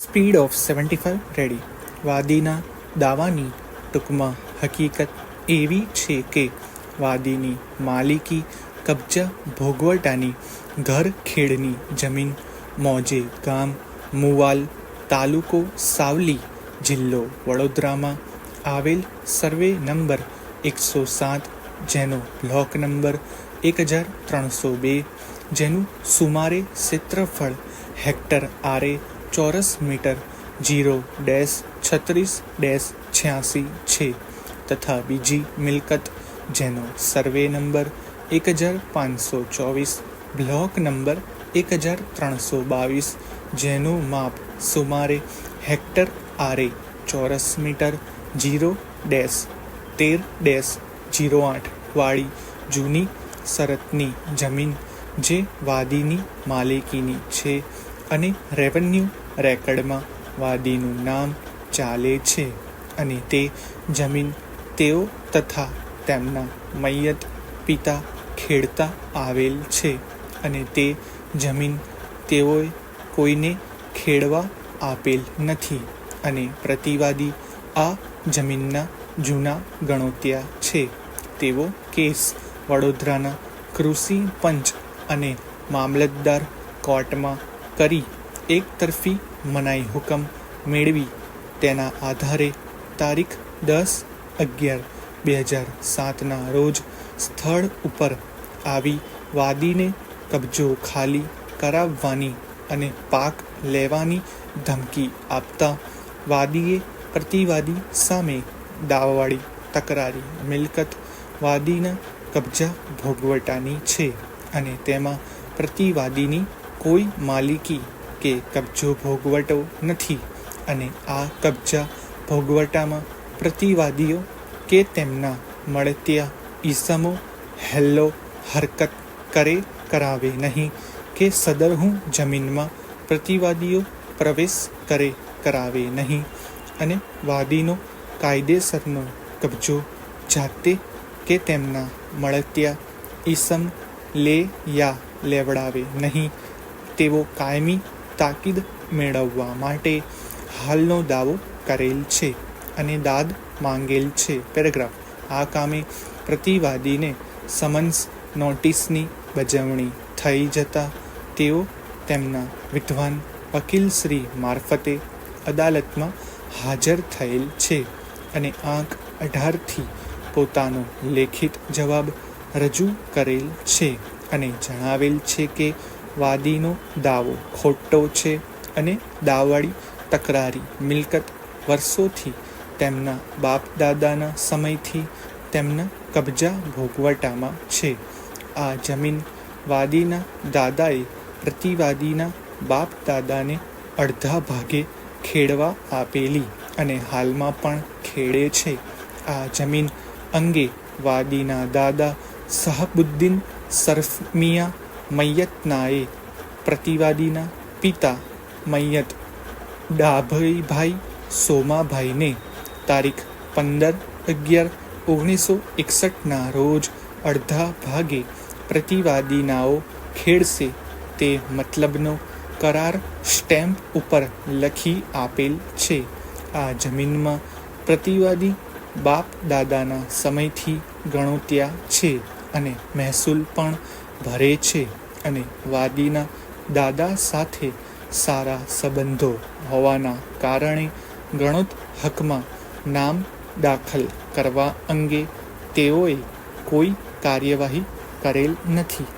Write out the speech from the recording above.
Speed of 75 ready. વાદીના દાવાની ટૂંકમાં હકીકત એવી છે કે વાદીની માલિકી કબજા ભોગવટાની ઘર ખેડની જમીન મોજે ગામ મુવાલ તાલુકો સાવલી જિલ્લો વડોદરામાં આવેલ સર્વે નંબર 107 જેનો બ્લોક નંબર 1302 જેનું સુમારે ક્ષેત્રફળ હેક્ટર આરે ચોરસ મીટર 0-36-86 છે તથા બીજી મિલકત જેનો સર્વે નંબર 1524 બ્લોક નંબર 1322 જેનું માપ સુમારે હેક્ટર આરે ચોરસ મીટર 0-13-08 વાળી જૂની શરતની જમીન જે વાદીની માલિકીની છે અને રેવન્યુ રેકર્ડમાં વાદીનું નામ ચાલે છે અને તે જમીન તેઓ તથા તેમના મૈયત પિતા ખેડતા આવેલ છે અને તે જમીન તેઓએ કોઈને ખેડવા આપેલ નથી અને પ્રતિવાદી આ જમીનના જૂના ગણોત્યા છે તેવો કેસ વડોદરાના કૃષિ પંચ અને મામલતદાર કોર્ટમાં કરી એકતરફી મનાઈ હુકમ મેળવી તેના આધારે તારીખ 10/11/2007 રોજ સ્થળ ઉપર આવી વાદીને કબજો ખાલી કરાવવાની અને પાક લેવાની ધમકી આપતા વાદીએ પ્રતિવાદી સામે દાવાવાળી તકરારી મિલકત વાદીના કબજા ભોગવટાની છે અને તેમાં પ્રતિવાદીની કોઈ માલિકી કે કબજો ભોગવટો નથી અને આ કબજા ભોગવટામાં પ્રતિવાદીઓ કે તેમના મળતિયા ઈસમો હેલ્લો હરકત કરાવે નહીં કે સદરહું જમીનમાં પ્રતિવાદીઓ પ્રવેશ કરાવે નહીં અને વાદીનો કાયદેસરનો કબજો જાતે કે તેમના મળતિયા ઈસમ લે યા લેવડાવે નહીં તેવો કાયમી તાકીદ મેળવવા માટે હાલનો દાવો કરેલ છે અને દાદ માંગેલ છે. પેરેગ્રાફ. આ કામે પ્રતિવાદીને સમન્સ નોટિસની બજવણી થઈ જતા તેઓ તેમના વિદ્વાન વકીલશ્રી મારફતે અદાલતમાં હાજર થયેલ છે અને આંક 18થી પોતાનો લેખિત જવાબ રજૂ કરેલ છે અને જણાવેલ છે કે વાદીનો દાવો ખોટો છે અને દાવાળી તકરારી મિલકત વર્ષોથી તેમના બાપ દાદાના સમયથી તેમના કબજા ભોગવટામાં છે. આ જમીન વાદીના દાદાએ પ્રતિવાદીના બાપ દાદાને અડધા ભાગે ખેડવા આપેલી અને હાલમાં પણ ખેડે છે. આ જમીન અંગે વાદીના દાદા શહાબુદ્દીન સરફમિયા મૈયતનાએ પ્રતિવાદીના પિતા મૈયત ડાભઈભાઈ સોમાભાઈને તારીખ 15/11/1961 રોજ અડધા ભાગે પ્રતિવાદીનાઓ ખેડશે તે મતલબનો કરાર સ્ટેમ્પ ઉપર લખી આપેલ છે. આ જમીનમાં પ્રતિવાદી બાપ દાદાના સમયથી ગણોત્યા છે અને મહેસૂલ પણ ભરે છે અને વાદીના દાદા સાથે સારા સંબંધો હોવાના કારણે ગણોત હકમાં નામ દાખલ કરવા અંગે તેઓએ કોઈ કાર્યવાહી કરેલ નથી.